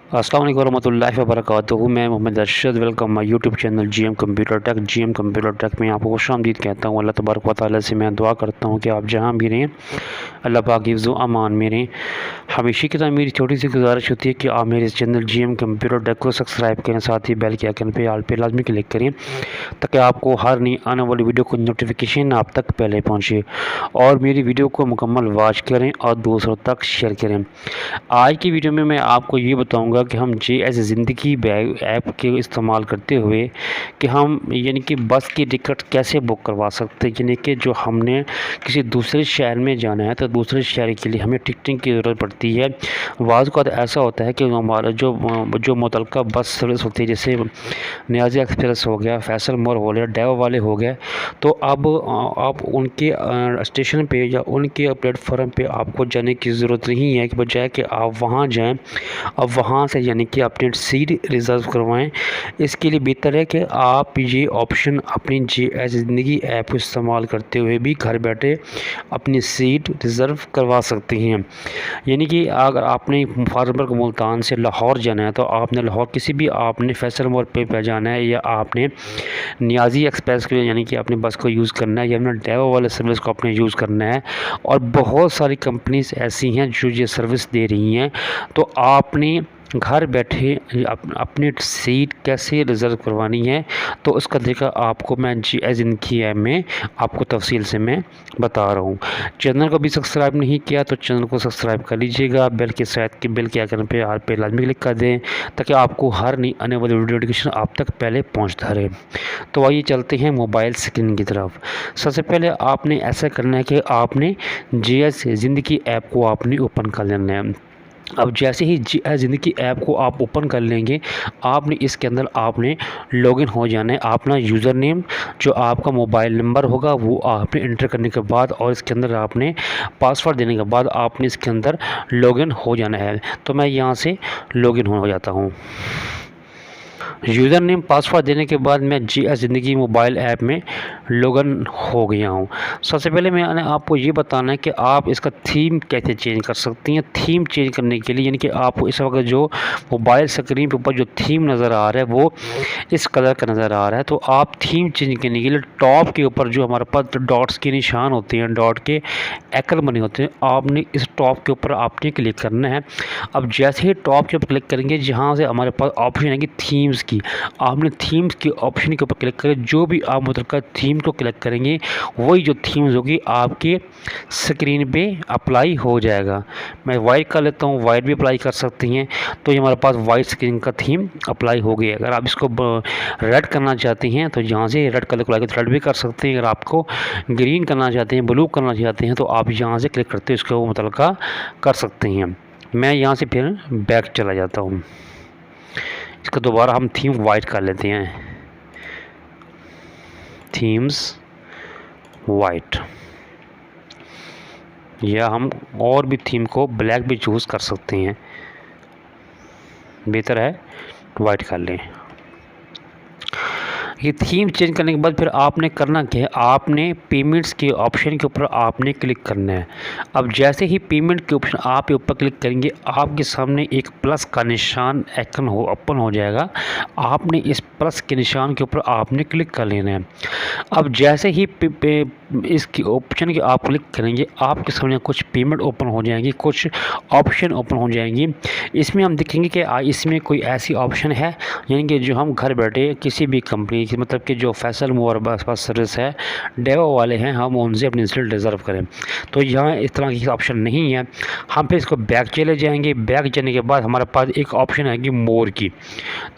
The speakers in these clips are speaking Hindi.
अस्सलाम वालेकुम रहमतुल्लाहि व बरकातुहू। मैं Mohammad Arshad. Welcome my YouTube channel GM computer tech. GM computer tech में आपको खुशामदीद कहता हूँ। अल्लाह तबारक व तआला से मैं दुआ करता हूँ कि आप जहाँ भी रहें अल्लाह पाक हिफ्ज़ व अमान में रहें। हमेशा की तरह मेरी छोटी सी गुजारिश होती है कि आप मेरे चैनल जीएम कंप्यूटर टेक को सब्सक्राइब करें, साथ ही बेल के आइकन पे ऑल पे लाजमी क्लिक करें ताकि आपको हर नई आने वाली वीडियो को नोटिफिकेशन आप तक पहले पहुँचे और मेरी वीडियो को मुकम्मल वॉच करें और दूसरों तक शेयर करें। आज की वीडियो में मैं आपको ये बताऊंगा कि हम JS ज़िंदगी बैग ऐप के इस्तेमाल करते हुए कि हम यानी कि बस की टिकट कैसे बुक करवा सकते हैं। यानी कि जो हमने किसी दूसरे शहर में जाना है तो दूसरे शहर के लिए हमें टिकटिंग की ज़रूरत पड़ती है। बाज़ औक़ात ऐसा होता है कि हमारा जो मुतल्लिका बस सर्विस होती है, जैसे नियाज़ी एक्सप्रेस हो गया, फैसल मोर हो गया, डेवा वाले हो गए, तो अब आप उनके स्टेशन पे या उनके प्लेटफॉर्म पे आपको जाने की ज़रूरत नहीं है कि बजाय कि आप वहाँ जाएं, अब वहाँ से यानी कि अपनी सीट रिज़र्व करवाएं। इसके लिए बेहतर है कि आप ये ऑप्शन अपनी JS ज़िंदगी ऐप को इस्तेमाल करते हुए भी घर बैठे अपनी सीट रिज़र्व करवा सकते हैं। यानी कि अगर आपने फार्मर को मुल्तान से लाहौर जाना है तो आपने लाहौर किसी भी आपने फैसल मोड़ पे जाना है, या आपने नियाज़ी एक्सप्रेस को यानी कि अपनी बस को यूज़ करना है, या अपना डेवा वाले सर्विस को अपने यूज़ करना है। और बहुत सारी कंपनीज़ ऐसी हैं जो ये सर्विस दे रही हैं। तो आपने घर बैठे अपनी सीट कैसे रिज़र्व करवानी है तो उसका तरीका आपको मैं JS ज़िंदगी ऐप में आपको तफसील से मैं बता रहा हूँ। चैनल को भी सब्सक्राइब नहीं किया तो चैनल को सब्सक्राइब कर लीजिएगा। बेल के आइकन पे आल पे लाजमी क्लिक कर दें ताकि आपको हर नई आने वाली वीडियो नोटिफिकेशन आप तक पहले पहुँचता रहे। तो आइए चलते हैं मोबाइल स्क्रीन की तरफ। सबसे पहले आपने ऐसा करना है कि आपने JS ज़िंदगी ऐप को आपने ओपन कर लेना है। अब जैसे ही JS ज़िंदगी ऐप को आप ओपन कर लेंगे, आपने इसके अंदर आपने लॉगिन हो जाना है। अपना यूज़र नेम जो आपका मोबाइल नंबर होगा वो आपने इंटर करने के बाद और इसके अंदर आपने पासवर्ड देने के बाद आपने इसके अंदर लॉगिन हो जाना है। तो मैं यहाँ से लॉगिन हो जाता हूँ। यूज़र नेम पासवर्ड देने के बाद मैं JS ज़िंदगी मोबाइल ऐप में लॉगिन हो गया हूँ। सबसे पहले मैंने आपको ये बताना है कि आप इसका थीम कैसे चेंज कर सकती हैं। थीम चेंज करने के लिए यानी कि आपको इस वक्त जो मोबाइल स्क्रीन के ऊपर जो थीम नज़र आ रहा है वो इस कलर का नज़र आ रहा है। तो आप थीम चेंज करने के लिए टॉप के ऊपर जो हमारे पास डॉट्स के निशान होते हैं, डॉट के आइकन बने होते हैं, आपने इस टॉप के ऊपर आपने क्लिक करना है। अब जैसे ही टॉप के ऊपर क्लिक करेंगे, जहाँ से हमारे पास ऑप्शन है कि थीम्स की, आपने थीम्स के ऑप्शन के ऊपर क्लिक करें। जो भी आप मतलब थीम को क्लिक करेंगे वही जो थीम्स होगी आपके स्क्रीन पे अप्लाई हो जाएगा। मैं वाइट कर लेता हूँ, वाइट भी अप्लाई कर सकती हैं। तो ये हमारे पास वाइट स्क्रीन का थीम अप्लाई हो गया। अगर आप इसको रेड करना चाहती हैं तो यहाँ से रेड कलर को रेड भी कर सकते हैं। अगर आपको ग्रीन करना चाहते हैं, ब्लू करना चाहते हैं तो आप यहाँ से क्लिक करते हैं इसको मुतल्लिका कर सकते हैं। मैं यहाँ से फिर बैक चला जाता हूँ। इसको दोबारा हम थीम वाइट कर लेते हैं, थीम्स वाइट, या हम और भी थीम को ब्लैक भी चूज़ कर सकते हैं। बेहतर है वाइट कर लें। ये थीम चेंज करने के बाद फिर आपने करना क्या है, आपने पेमेंट्स के ऑप्शन के ऊपर आपने क्लिक करना है। अब जैसे ही पेमेंट के ऑप्शन आप ऊपर क्लिक करेंगे, आपके सामने एक प्लस का निशान आइकन ओपन हो जाएगा। आपने इस प्लस के निशान के ऊपर आपने क्लिक कर लेना है। अब जैसे ही इसकी ऑप्शन के आप क्लिक करेंगे, आपके सामने कुछ पेमेंट ओपन हो जाएंगी, कुछ ऑप्शन ओपन हो जाएंगी। इसमें हम देखेंगे कि इसमें कोई ऐसी ऑप्शन है यानी कि जो हम घर बैठे किसी भी कंपनी की मतलब कि जो फैसल मोर बस सर्विस है, डेवा वाले हैं, हम उनसे अपनी सीट रिज़र्व करें। तो यहाँ इस तरह की ऑप्शन नहीं है। हम फिर इसको बैक चले जाएंगे। बैक जाने के बाद हमारे पास एक ऑप्शन है कि मोर की,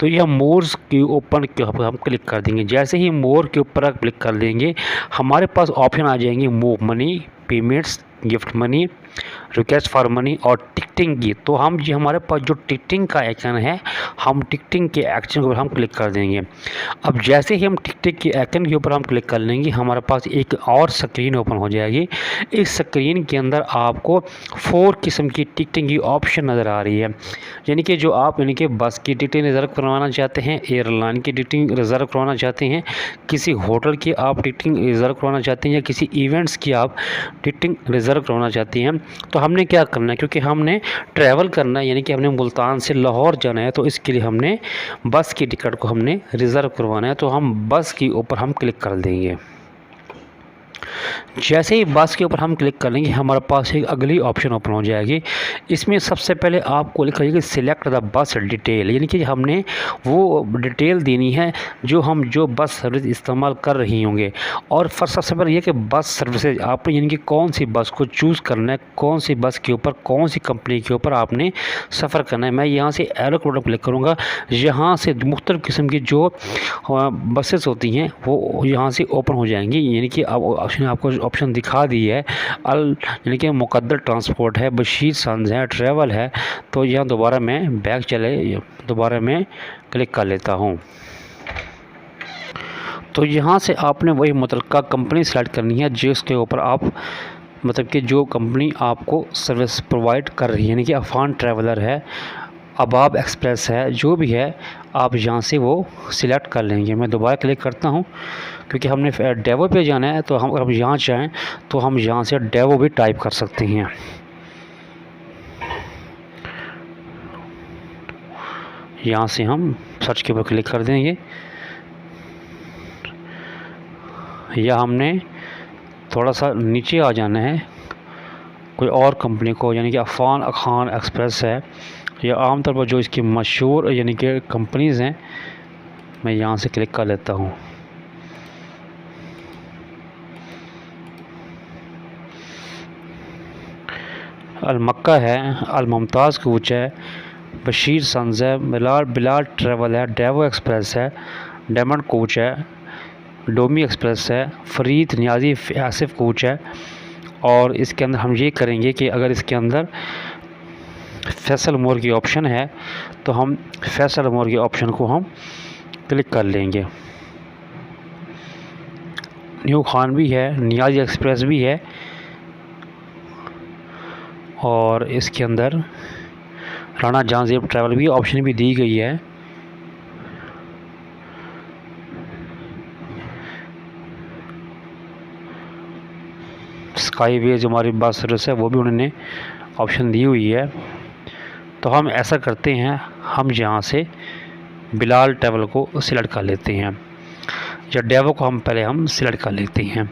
तो यह मोर्स के ओपन के हम क्लिक कर देंगे। जैसे ही मोर के ऊपर क्लिक कर देंगे, हमारे पास ऑप्शन आ जाएंगे move money, payments, gift money, request for money और टिकटिंग की। तो हम ये हमारे पास जो टिकटिंग का आइकन है, हम टिकटिंग के एक्शन के ऊपर हम क्लिक कर देंगे। अब जैसे ही हम टिकटिंग के आइकन के ऊपर हम क्लिक कर लेंगे, हमारे पास एक और स्क्रीन ओपन हो जाएगी। इस स्क्रीन के अंदर आपको 4 किस्म की टिकटिंग की ऑप्शन नज़र आ रही है। यानी कि जो आप यानी कि बस की टिकटिंग रिज़र्व करवाना चाहते हैं, एयरलाइन की टिकटिंग रिज़र्व करवाना चाहते हैं, किसी होटल की आप टिकटिंग रिज़र्व करवाना चाहते हैं, या किसी इवेंट्स की आप टिकटिंग रिज़र्व करवाना चाहते हैं, तो हमने क्या करना है, क्योंकि हमने ट्रैवल करना है, यानी कि हमने मुल्तान से लाहौर जाना है, तो इसके लिए हमने बस की टिकट को हमने रिज़र्व करवाना है। तो हम बस के ऊपर हम क्लिक कर देंगे। जैसे ही बस के ऊपर हम क्लिक करेंगे हमारे पास एक अगली ऑप्शन ओपन हो जाएगी। इसमें सबसे पहले आपको लिखा कि सिलेक्ट द बस डिटेल, यानी कि हमने वो डिटेल देनी है जो बस सर्विस इस्तेमाल कर रही होंगे। और सबसे पहले ये कि बस सर्विसेज आपने यानी कि कौन सी बस को चूज़ करना है, कौन सी बस के ऊपर कौन सी कंपनी के ऊपर आपने सफ़र करना है। मैं यहाँ से एरो कोड क्लिक करूँगा। यहाँ से मुख्तलिफ़ किस्म की जो बसेस होती हैं वो यहाँ से ओपन हो जाएंगी, यानी कि अब आपको ऑप्शन दिखा दी है यानी कि मुक़द्दर ट्रांसपोर्ट है, बशीर सन्स है, ट्रैवल है। तो यहाँ दोबारा मैं दोबारा मैं क्लिक कर लेता हूँ। तो यहाँ से आपने वही मुतल्लिका कंपनी सेलेक्ट करनी है जिसके ऊपर आप मतलब कि जो कंपनी आपको सर्विस प्रोवाइड कर रही है, यानी कि अफान ट्रैवलर है, अबाब एक्सप्रेस है, जो भी है आप यहाँ से वो सिलेक्ट कर लेंगे। मैं दोबारा क्लिक करता हूँ क्योंकि हमने डेवो पे जाना है। तो हम यहाँ चाहें तो हम यहाँ से डेवो भी टाइप कर सकते हैं। यहाँ से हम सर्च के ऊपर क्लिक कर देंगे, या हमने थोड़ा सा नीचे आ जाना है कोई और कंपनी को, यानी कि अफान खान एक्सप्रेस है, या आमतौर पर जो इसकी मशहूर यानी कि कंपनीज़ हैं। मैं यहाँ से क्लिक कर लेता हूँ। अल मक्का है, अल मुमताज़ कोच है, बशीर सन्स है, बिलाल ट्रैवल है, डेवो एक्सप्रेस है, डायमंड कोच है, डोमी एक्सप्रेस है, फरीद नियाजी आसिफ कोच है। और इसके अंदर हम ये करेंगे कि अगर इसके अंदर फैसल मोर की ऑप्शन है तो हम फैसल मोर के ऑप्शन को हम क्लिक कर लेंगे। न्यू खान भी है, नियाजी एक्सप्रेस भी है, और इसके अंदर राना जहांगीर ट्रैवल भी ऑप्शन भी दी गई है। स्काईवेज हमारी बस सर्विस है, वो भी उन्होंने ऑप्शन दी हुई है। तो हम ऐसा करते हैं, हम यहाँ से बिलाल ट्रैवल को सिलेक्ट कर लेते हैं, या डेवो को हम पहले हम सिलेक्ट कर लेते हैं।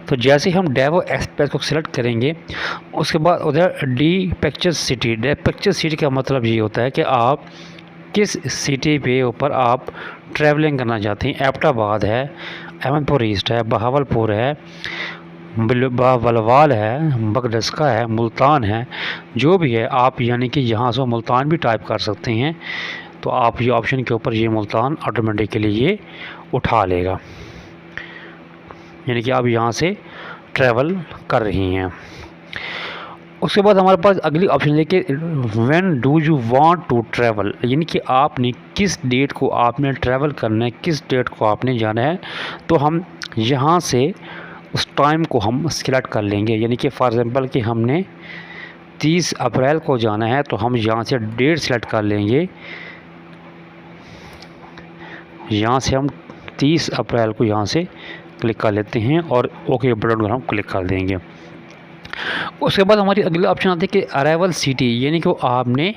तो जैसे ही हम डेवो एक्सप्रेस को सिलेक्ट करेंगे उसके बाद उधर डिस्पैचेस सिटी का मतलब ये होता है कि आप किस सिटी पे ऊपर आप ट्रैवलिंग करना चाहते हैं। एबटाबाद है, अहमदपुर ईस्ट है, बहावलपुर है, वलवाल है, बगडस्का है, मुल्तान है, जो भी है आप यानी कि यहाँ से मुल्तान भी टाइप कर सकते हैं। तो आप ये ऑप्शन के ऊपर ये मुल्तान ऑटोमेटिकली ये उठा लेगा, यानी कि आप यहाँ से ट्रैवल कर रही हैं। उसके बाद हमारे पास अगली ऑप्शन है कि when do you want to travel, यानी कि आपने किस डेट को आपने ट्रैवल करना है, किस डेट को आपने जाना है। तो हम यहाँ से उस टाइम को हम सिलेक्ट कर लेंगे, यानी कि फॉर एग्ज़ाम्पल कि हमने 30 अप्रैल को जाना है तो हम यहाँ से डेट सेलेक्ट कर लेंगे। यहाँ से हम 30 अप्रैल को यहाँ से क्लिक कर लेते हैं और ओके बटन पर हम क्लिक कर देंगे। उसके बाद हमारी अगली ऑप्शन आती है कि अराइवल सिटी, यानी कि आपने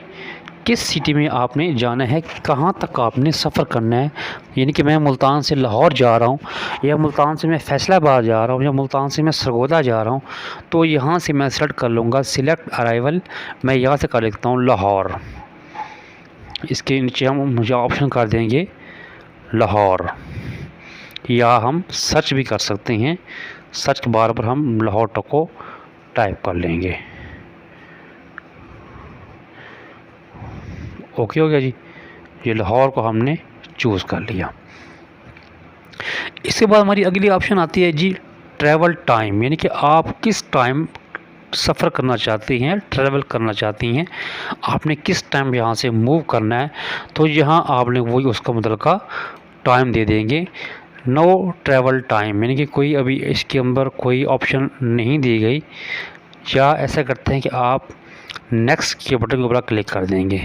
किस सिटी में आपने जाना है, कहाँ तक आपने सफ़र करना है। यानी कि मैं मुल्तान से लाहौर जा रहा हूँ, या मुल्तान से मैं फैसलाबाद जा रहा हूँ, या मुल्तान से मैं सरगोदा जा रहा हूँ। तो यहाँ से मैं सेलेक्ट कर लूँगा सिलेक्ट अराइवल। मैं यहाँ से कर लेता हूँ लाहौर। इसके नीचे हम मुझे ऑप्शन कर देंगे लाहौर, या हम सर्च भी कर सकते हैं। सर्च के बार पर हम लाहौर तक को टाइप कर लेंगे। ओके हो गया जी, ये लाहौर को हमने चूज़ कर लिया। इसके बाद हमारी अगली ऑप्शन आती है जी ट्रैवल टाइम, यानी कि आप किस टाइम सफ़र करना चाहती हैं, ट्रैवल करना चाहती हैं, आपने किस टाइम यहाँ से मूव करना है। तो यहाँ आपने वही उसका मतलब का टाइम दे देंगे, नो ट्रैवल टाइम, यानी कि कोई अभी इसके अंदर कोई ऑप्शन नहीं दी गई। या ऐसा करते हैं कि आप नेक्स्ट के बटन के ऊपर क्लिक कर देंगे।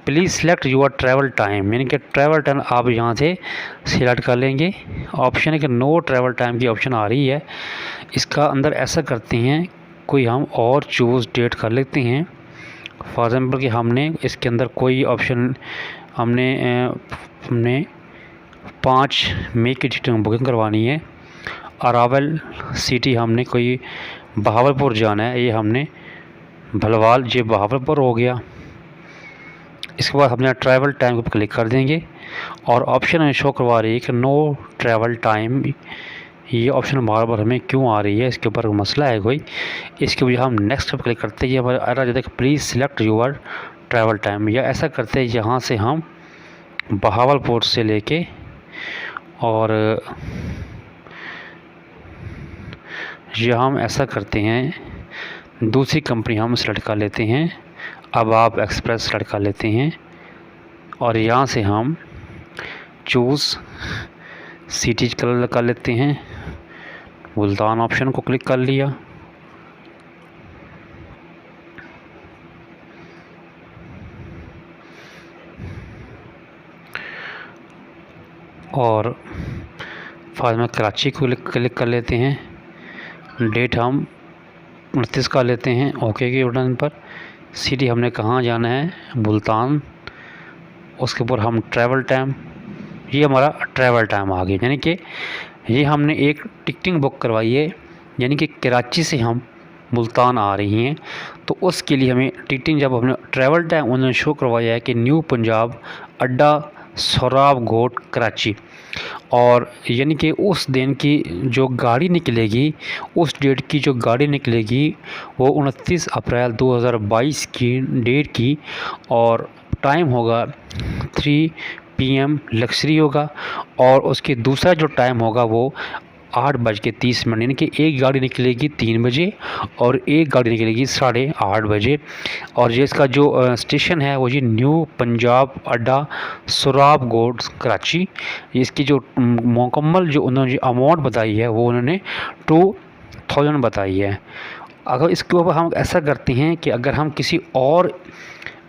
Please select your travel time, यानी कि ट्रैवल टाइम आप यहाँ से सिलेक्ट कर लेंगे। ऑप्शन है कि नो ट्रैवल टाइम की ऑप्शन आ रही है, इसका अंदर ऐसा करते हैं कोई हम और चूज़ डेट कर लेते हैं। फॉर एग्ज़ाम्पल कि हमने इसके अंदर कोई ऑप्शन हमने 5 मई की टिकट बुकिंग करवानी है। अरावल सिटी हमने कोई बहावलपुर जाना है, ये हमने भलवाल ये बहावलपुर हो गया। इसके बाद हमने ट्रैवल टाइम को क्लिक कर देंगे और ऑप्शन हमें शो करवा रही है कि नो ट्रैवल टाइम। ये ऑप्शन बार बार हमें क्यों आ रही है, इसके ऊपर मसला है कोई। इसके वजह हम नेक्स्ट पर क्लिक करते हैं, ये हमारा आ जाता है please select your travel time. या ऐसा करते हैं यहाँ से हम बहावलपुर से लेके और यहाँ हम ऐसा करते हैं दूसरी कंपनी हम सेलेक्ट कर लेते हैं, अब आप एक्सप्रेस सेलेक्ट कर लेते हैं और यहाँ से हम चूज़ सिटी कलर कर लेते हैं। मुल्तान ऑप्शन को क्लिक कर लिया और फाइल में कराची को क्लिक कर लेते हैं। डेट हम 29 का लेते हैं, ओके के बटन पर। सिटी हमने कहाँ जाना है, मुल्तान। उसके ऊपर हम ट्रैवल टाइम, ये हमारा ट्रैवल टाइम आ गया, यानी कि ये हमने एक टिकटिंग बुक करवाई है, यानी कि कराची से हम मुल्तान आ रही हैं। तो उसके लिए हमें टिकटिंग जब हमने ट्रैवल टाइम उन्होंने शो करवाया है कि न्यू पंजाब अड्डा सोराब घोट कराची, और यानी कि उस दिन की जो गाड़ी निकलेगी, उस डेट की जो गाड़ी निकलेगी वो 29 अप्रैल 2022 की डेट की, और टाइम होगा 3 PM लग्जरी होगा। और उसके दूसरा जो टाइम होगा वो 8:30, यानी कि एक गाड़ी निकलेगी 3 बजे और एक गाड़ी निकलेगी 8:30 बजे। और ये इसका जो स्टेशन है वो ये न्यू पंजाब अड्डा सोराब घोट कराची। इसकी जो मुकम्मल जो उन्होंने अमाउंट बताई है वो उन्होंने 2000 बताई है। अगर इसके ऊपर हम ऐसा करते हैं कि अगर हम किसी और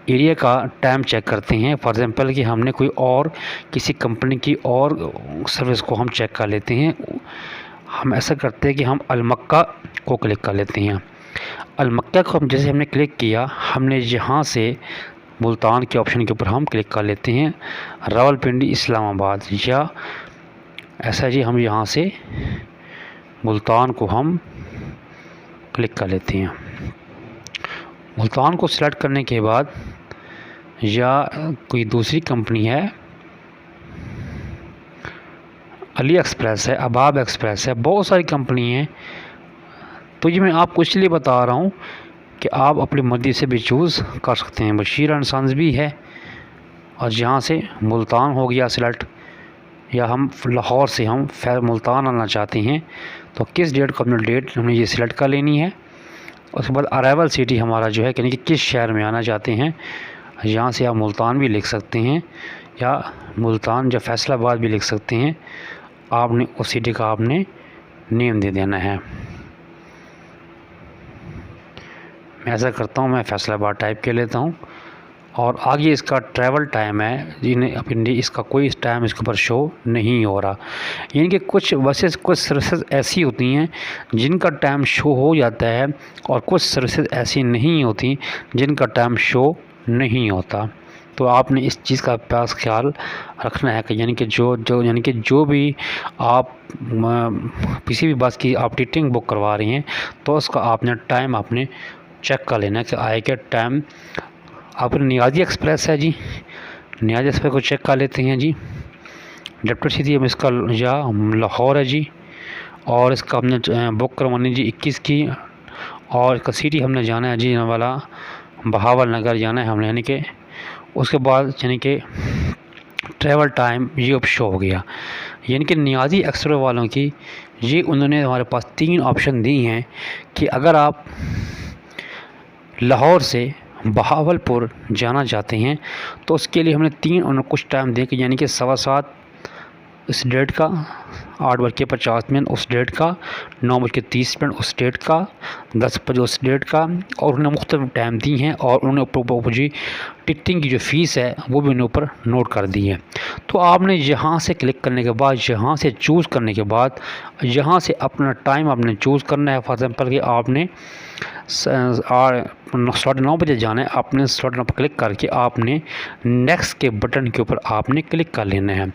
एरिया का टाइम चेक करते हैं, फॉर एग्ज़ाम्पल कि हमने कोई और किसी कंपनी की और सर्विस को हम चेक कर लेते हैं, हम ऐसा करते हैं कि हम अलमक्का को क्लिक कर लेते हैं। अलमक्का को हम जैसे हमने क्लिक किया, हमने यहाँ से मुल्तान के ऑप्शन के ऊपर हम क्लिक कर लेते हैं, रावलपिंडी इस्लामाबाद, या ऐसा जी हम यहाँ से मुल्तान को हम क्लिक कर लेते हैं। मुल्तान को सिलेक्ट करने के बाद या कोई दूसरी कंपनी है, अली एक्सप्रेस है, अबाब एक्सप्रेस है, बहुत सारी कंपनी हैं। तो ये मैं आपको इसलिए बता रहा हूँ कि आप अपनी मर्ज़ी से भी चूज़ कर सकते हैं। बशीर एंड सन्स भी है, और यहाँ से मुल्तान हो गया सिलेक्ट, या हम लाहौर से हम मुल्तान आना चाहते हैं तो किस डेट को अपनी डेट हमने ये सिलेक्ट कर लेनी है। उसके बाद अराइवल सिटी हमारा जो है, यानी कि किस शहर में आना चाहते हैं, यहाँ से आप मुल्तान भी लिख सकते हैं या मुल्तान या फैसलाबाद भी लिख सकते हैं। आपने उस सिटी का आपने नेम दे देना है। मैं ऐसा करता हूँ, मैं फैसलाबाद टाइप कर लेता हूँ। और आगे इसका ट्रैवल टाइम है, जिन्हें अपनी इसका कोई टाइम इसके ऊपर शो नहीं हो रहा, यानी कि कुछ बसेस कुछ सर्विसेज ऐसी होती हैं जिनका टाइम शो हो जाता है और कुछ सर्विसेज ऐसी नहीं होती जिनका टाइम शो नहीं होता। तो आपने इस चीज़ का खास ख्याल रखना है कि यानी कि जो भी आप किसी भी बस की आप टिकटिंग बुक करवा रही हैं तो उसका आपने टाइम आपने चेक कर लेना कि आए क्या टाइम। आपने नियाज़ी एक्सप्रेस है जी, नियाज़ी एक्सप्रेस को चेक कर लेते हैं जी। जबकि सीधी हम इसका या लाहौर है जी, और इसका हमने बुक करवानी जी 21 की, और इसका सिटी हमने जाना है जी वाला बहावल नगर जाना है हमने, यानी कि उसके बाद यानी कि ट्रैवल टाइम ये अब शो हो गया। यानी कि नियाज़ी एक्सप्रेस वालों की ये उन्होंने हमारे पास 3 ऑप्शन दी हैं कि अगर आप लाहौर से बहावलपुर जाना चाहते हैं तो उसके लिए हमने 3 और कुछ टाइम दें कि यानी कि 7:15 इस डेट का, 8:50 उस डेट का, 9:30 उस डेट का, 10 बजे उस डेट का, और उन्होंने मुख्तलिफ टाइम दी हैं और उन्होंने ऊपर जी टिकटिंग की जो फ़ीस है वो भी उन्होंने ऊपर नोट कर दी है। तो आपने यहाँ से क्लिक करने के बाद, यहाँ से चूज़ करने के बाद, यहाँ से अपना टाइम आपने चूज़ करना है। फॉर एग्ज़ाम्पल कि आपने साढ़े 9 बजे जाना है। आपने स्लॉट पर क्लिक करके आपने नेक्स्ट के बटन के ऊपर आपने क्लिक कर लेना है।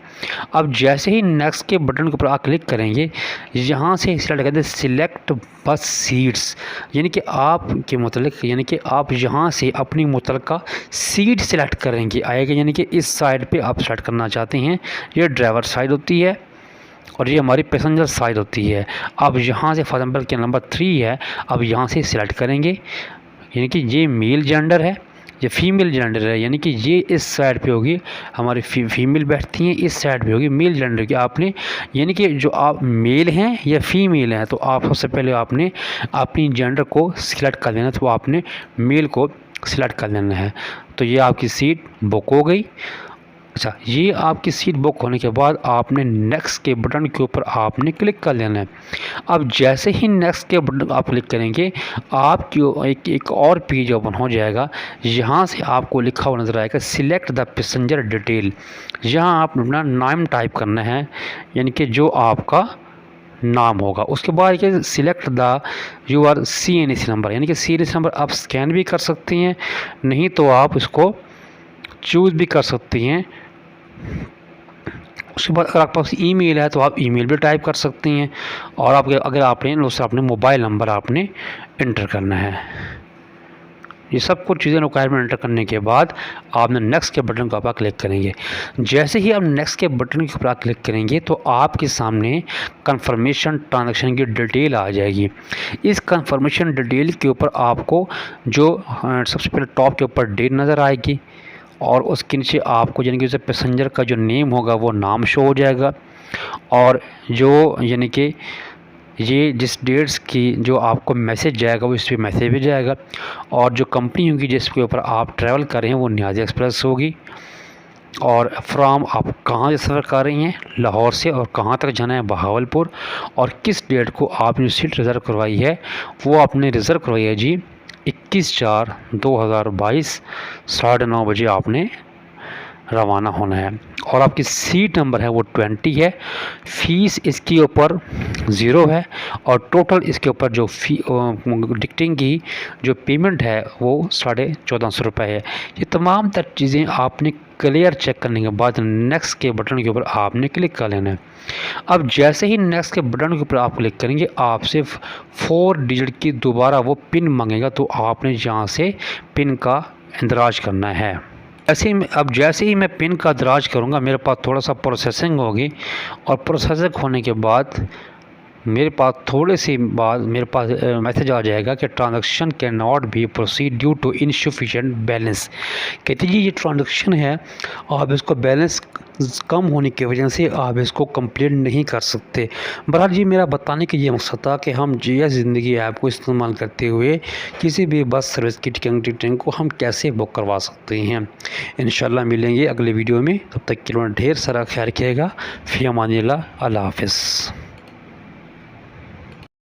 अब जैसे ही नेक्स्ट के बटन के ऊपर आप क्लिक करेंगे, यहाँ से सिलेक्ट करते हैं सिलेक्ट बस सीट्स, यानी कि आपके मुतल्लिक, यानी कि आप यहाँ से अपनी मुतल्लिका सीट सिलेक्ट करेंगे आएगा, यानी कि इस साइड पे आप सेलेक्ट करना चाहते हैं। ये ड्राइवर साइड होती है और ये हमारी पैसेंजर साइड होती है। अब यहाँ से फॉर एग्जाम्पल के नंबर 3 है, अब यहाँ से सिलेक्ट करेंगे, यानी कि ये मेल जेंडर है, ये फीमेल जेंडर है, यानी कि ये इस साइड पे होगी हमारी फीमेल बैठती हैं, इस साइड पे होगी मेल जेंडर की। आपने यानी कि जो आप मेल हैं या फीमेल हैं, तो आप सबसे पहले आपने अपनी जेंडर को सिलेक्ट कर लेना, तो आपने मेल को सिलेक्ट कर लेना है। तो ये आपकी सीट बुक हो गई। अच्छा, ये आपकी सीट बुक होने के बाद आपने नेक्स्ट के बटन के ऊपर आपने क्लिक कर लेना है। अब जैसे ही नेक्स्ट के बटन आप क्लिक करेंगे, आपकी एक और पेज ओपन हो जाएगा। यहाँ से आपको लिखा हुआ नज़र आएगा सिलेक्ट द पैसेंजर डिटेल। यहाँ आप अपना नाम टाइप करना है, यानी कि जो आपका नाम होगा। उसके बाद ये select the your CNC number, यानी कि CNC नंबर आप स्कैन भी कर सकते हैं, नहीं तो आप इसको चूज़ भी कर सकती हैं। उसके बाद अगर आपके पास ईमेल है तो आप ईमेल भी टाइप कर सकती हैं, और अगर आपने उससे अपने मोबाइल नंबर आपने इंटर करना है। ये सब कुछ चीज़ें रिक्वायरमेंट एंटर करने के बाद आपने नेक्स्ट के बटन के ऊपर क्लिक करेंगे। जैसे ही आप नेक्स्ट के बटन के ऊपर क्लिक करेंगे तो आपके सामने कंफर्मेशन ट्रांजैक्शन की डिटेल आ जाएगी। इस कंफर्मेशन डिटेल के ऊपर आपको जो सबसे पहले टॉप के ऊपर डेट नज़र आएगी, और उसके नीचे आपको यानी कि उसे पैसेंजर का जो नेम होगा वो नाम शो हो जाएगा, और जो यानी कि ये जिस डेट्स की जो आपको मैसेज जाएगा वो इस पर मैसेज भी जाएगा, और जो कंपनी होगी जिसके ऊपर आप ट्रैवल कर रहे हैं वो नियाज़ एक्सप्रेस होगी। और फ्राम आप कहाँ से सफ़र कर रही हैं, लाहौर से, और कहाँ तक जाना है, बहावलपुर, और किस डेट को आपने सीट रिज़र्व करवाई है, वो आपने रिज़र्व करवाई है जी 21/4/2022 9:30 बजे आपने रवाना होना है। और आपकी सीट नंबर है वो 20 है। फ़ीस इसके ऊपर 0 है, और टोटल इसके ऊपर जो टिकटिंग की जो पेमेंट है वो 1450 रुपये है। ये तमाम तर चीज़ें आपने क्लियर चेक करने के बाद नेक्स्ट के बटन के ऊपर आपने क्लिक कर लेना है। अब जैसे ही नेक्स्ट के बटन के ऊपर आप क्लिक करेंगे, आपसे 4 डिजिट की दोबारा वो पिन मांगेगा, तो आपने यहाँ से पिन का इंदराज करना है। जैसे ही मैं पिन का दराज करूँगा, मेरे पास थोड़ा सा प्रोसेसिंग होगी, और प्रोसेसिंग होने के बाद मेरे पास थोड़े से बाद मेरे पास मैसेज आ जाएगा कि transaction can not be proceed due to insufficient balance. कहते जी ये ट्रांजैक्शन है, आप इसको बैलेंस कम होने की वजह से आप इसको कंप्लीट नहीं कर सकते। बहरहाल जी मेरा बताने का ये मकसद था कि हम GS ज़िंदगी ऐप को इस्तेमाल करते हुए किसी भी बस सर्विस की टिकटिंग को हम कैसे बुक करवा सकते हैं। इंशाल्लाह मिलेंगे अगले वीडियो में, तब तक के लिए ढेर सारा ख्याल रखिएगा। फ़ी अमानिल्लाह, अल्लाह हाफ़िज़।